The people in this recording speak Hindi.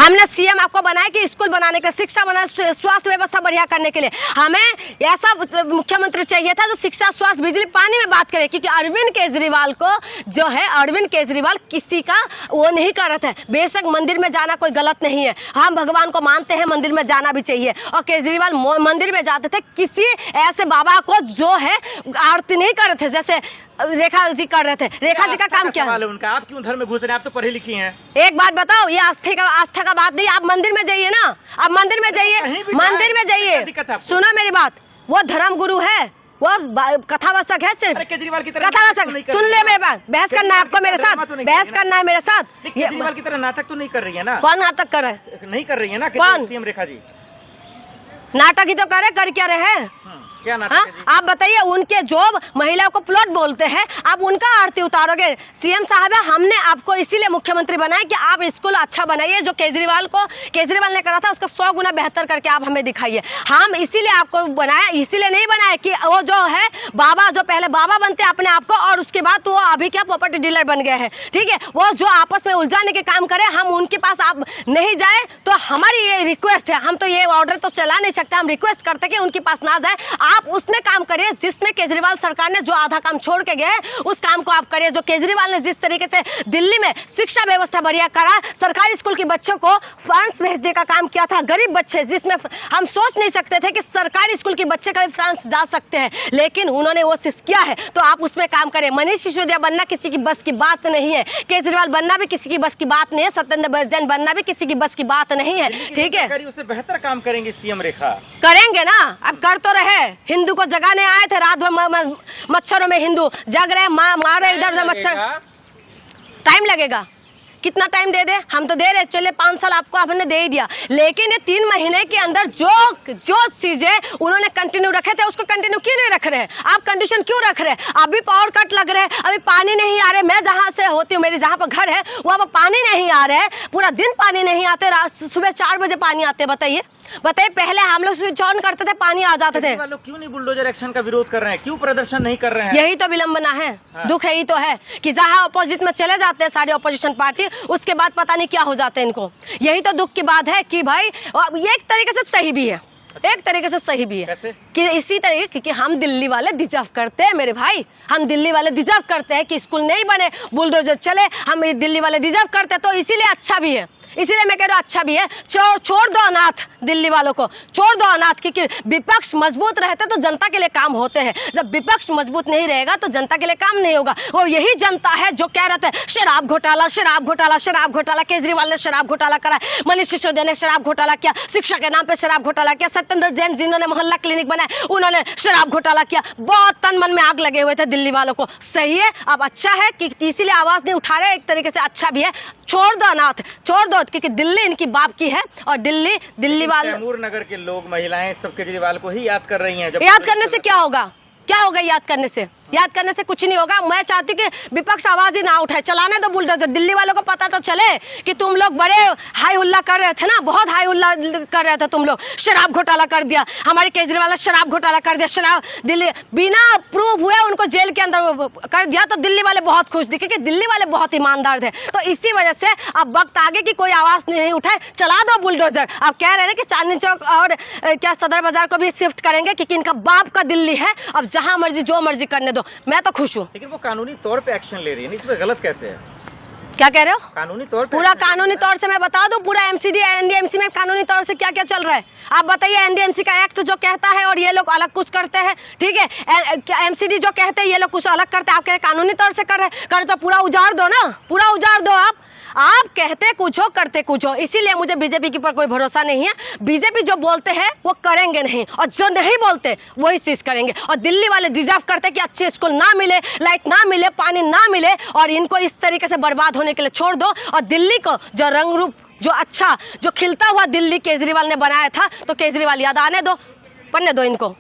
हमने सीएम आपको बनाया कि स्कूल बनाने के, शिक्षा बनाने, स्वास्थ्य व्यवस्था बढ़िया करने के लिए। हमें ऐसा मुख्यमंत्री चाहिए था जो शिक्षा, स्वास्थ्य, बिजली, पानी में बात करे, क्योंकि अरविंद केजरीवाल को जो है, अरविंद केजरीवाल किसी का वो नहीं कर रहे थे। बेशक मंदिर में जाना कोई गलत नहीं है, हम भगवान को मानते हैं, मंदिर में जाना भी चाहिए, और केजरीवाल मंदिर में जाते थे किसी ऐसे बाबा को जो है आरती नहीं कर रहे थे जैसे रेखा जी कर रहे थे। रेखा जी का काम क्या है उनका? आप क्यों धर्म में घुस रहे हैं? आप तो पढ़ी लिखी हैं। एक बात बताओ, ये आस्था का बात नहीं। आप मंदिर में जाइए ना, आप मंदिर में जाइए, मंदिर में जाइए, सुनो मेरी बात, वो धर्म गुरु है, वो कथावाचक है, सिर्फ केजरीवाल की तरह कथावाचक। सुन ले मेरी बात, बहस करना है आपको मेरे साथ, बहस करना है मेरे साथ। केजरीवाल की तरह नाटक तो नहीं कर रही है ना? कौन नाटक कर रहा है? नहीं कर रही है ना कौन? सीएम रेखा जी नाटक ही तो करे, कर क्या रहे हैं? क्या नाटक है जी? आप बताइए, उनके जो महिलाओं को प्लॉट बोलते हैं, आप उनका आरती उतारोगे? सीएम साहब, हमने आपको इसीलिए मुख्यमंत्री बनाया कि आप स्कूल अच्छा बनाइए। जो केजरीवाल ने करा था उसका 100 गुना बेहतर करके आप हमें दिखाइए। हम इसीलिए आपको बनाया, इसीलिए नहीं बनाया कि वो जो है बाबा, जो पहले बाबा बनते अपने आप को, और उसके बाद वो अभी क्या प्रॉपर्टी डीलर बन गए हैं, ठीक है? वो जो आपस में उलझाने के काम करे, हम उनके पास आप नहीं जाए तो हमारी ये रिक्वेस्ट है। हम तो ये ऑर्डर तो चला नहीं सकते, हम रिक्वेस्ट करते हैं कि उनके पास ना जाए, आप उसमें काम करिए जिसमें केजरीवाल सरकार ने जो आधा काम छोड़ के गए उस काम को आप करिए। जो केजरीवाल ने जिस तरीके से दिल्ली में शिक्षा व्यवस्था बढ़िया करा, सरकारी स्कूल के बच्चों को फ्रांस भेजने का काम किया था, गरीब बच्चे, जिसमें हम सोच नहीं सकते थे कि सरकारी स्कूल के बच्चे कभी फ्रांस जा सकते हैं, लेकिन उन्होंने वो चीज किया है, तो आप उसमें काम करें। मनीष सिसोदिया बनना किसी की बस की बात नहीं है, केजरीवाल बनना भी किसी की बस की बात नहीं है, सत्येंद्र जैन बनना भी किसी की बस की बात नहीं है, ठीक है? उससे बेहतर काम करेंगे सीएम रेखा। करेंगे ना, अब कर तो रहे। हिंदू को जगाने आए थे, रात भर मच्छरों में हिंदू जग रहे, मारे इधर उधर मच्छर। टाइम लगेगा, कितना टाइम दे दे? हम तो दे रहे, चले 5 साल आपको हमने दे ही दिया, लेकिन ये 3 महीने के अंदर जो चीजें उन्होंने कंटिन्यू रखे थे उसको कंटिन्यू क्यों नहीं रख रहे हैं? आप कंडीशन क्यों रख रहे हैं? अभी पावर कट लग रहे हैं, अभी पानी नहीं आ रहे। मैं जहाँ से होती हूँ, मेरी जहाँ पर घर है वहाँ पर पानी नहीं आ रहे हैं, पूरा दिन पानी नहीं आते, सुबह 4 बजे पानी आते। बताइए, पहले हम लोग स्विच ऑन करते थे, पानी आ जाते थे। लोग क्यों नहीं बुलडोजर एक्शन का विरोध कर रहे हैं? क्यों प्रदर्शन नहीं कर रहे हैं? यही तो विलंबना है, दुख यही तो है कि जहां अपोजिट में चले जाते हैं सारी अपोजिशन पार्टी, उसके बाद पता नहीं क्या हो जाते हैं इनको। यही तो दुख की बात है कि भाई ये एक तरीके से सही भी है, एक तरीके से सही भी है। कैसे? कि इसी तरीके, क्योंकि हम दिल्ली वाले डिजर्व करते हैं मेरे भाई, हम दिल्ली वाले डिजर्व करते हैं कि स्कूल नहीं बने, बुलडोजर चले, हम दिल्ली वाले डिजर्व करते हैं, तो इसीलिए अच्छा भी है, इसीलिए मैं कह रहा हूँ अच्छा भी है। छोड़ दो अनाथ, दिल्ली वालों को छोड़ दो अनाथ, क्योंकि विपक्ष मजबूत रहते तो जनता के लिए काम होते हैं, जब विपक्ष मजबूत नहीं रहेगा तो जनता के लिए काम नहीं होगा। और यही जनता है जो कह रहे थे शराब घोटाला, शराब घोटाला, शराब घोटाला, केजरीवाल ने शराब घोटाला करा, मनीष सिसोदिया ने शराब घोटाला किया, शिक्षा के नाम पे शराब घोटाला किया, सत्येंद्र जैन जिन्होंने मोहल्ला क्लिनिक बनाया उन्होंने शराब घोटाला किया। बहुत तन मन में आग लगे हुए थे दिल्ली वालों को। सही है, अब अच्छा है कि इसीलिए आवाज नहीं उठा रहे, एक तरीके से अच्छा भी है। छोड़ दो अनाथ, छोड़ दो, क्योंकि दिल्ली इनकी बाप की है, और दिल्ली वाले, तैमूर नगर के लोग, महिलाएं सब केजरीवाल को ही याद कर रही हैं। याद करने से क्या होगा? क्या होगा याद करने से? याद करने से कुछ नहीं होगा। मैं चाहती कि विपक्ष आवाज ही ना उठाए, चलाने दो बुलडोजर। दिल्ली वालों को पता तो चले कि तुम लोग बड़े हाई हुल्ला कर रहे थे ना, बहुत हाई हुल्ला कर रहे थे तुम लोग। शराब घोटाला कर दिया, हमारे केजरीवाल ने शराब घोटाला कर दिया, शराब दिल्ली बिना प्रूफ हुए उनको जेल के अंदर कर दिया, तो दिल्ली वाले बहुत खुश थे, क्योंकि दिल्ली वाले बहुत ईमानदार थे। तो इसी वजह से अब वक्त आगे की कोई आवाज नहीं उठाए, चला दो बुलडोजर। अब कह रहे हैं कि चांदनी चौक और क्या सदर बाजार को भी शिफ्ट करेंगे, क्योंकि इनका बाप का दिल्ली है, अब जहां मर्जी जो मर्जी करने दो, मैं तो खुश हूँ। लेकिन वो कानूनी तौर पे एक्शन ले रही है, इसमें गलत कैसे है? क्या कह रहे हो? कानूनी तौर पे, पूरा कानूनी तौर से मैं बता दूं, पूरा एमसीडी एनडीएमसी में कानूनी तौर से क्या क्या चल रहा है आप बताइए। एनडीएमसी का एक्ट जो कहता है और ये लोग अलग कुछ करते हैं, ठीक है? एमसीडी जो कहते हैं ये लोग कुछ अलग करते हैं। आप कह रहे कानूनी तौर से कर रहे कर, तो पूरा उजाड़ दो ना, पूरा उजाड़ दो। आप कहते कुछ हो, करते कुछ हो। इसीलिए मुझे बीजेपी के ऊपर कोई भरोसा नहीं है। बीजेपी जो बोलते हैं वो करेंगे नहीं, और जो नहीं बोलते वही चीज करेंगे। और दिल्ली वाले डिजर्व करते कि अच्छे स्कूल ना मिले, लाइट ना मिले, पानी ना मिले, और इनको इस तरीके से बर्बाद होने के लिए छोड़ दो। और दिल्ली को जो रंग रूप, जो अच्छा, जो खिलता हुआ दिल्ली केजरीवाल ने बनाया था, तो केजरीवाल याद आने दो, बनने दो इनको।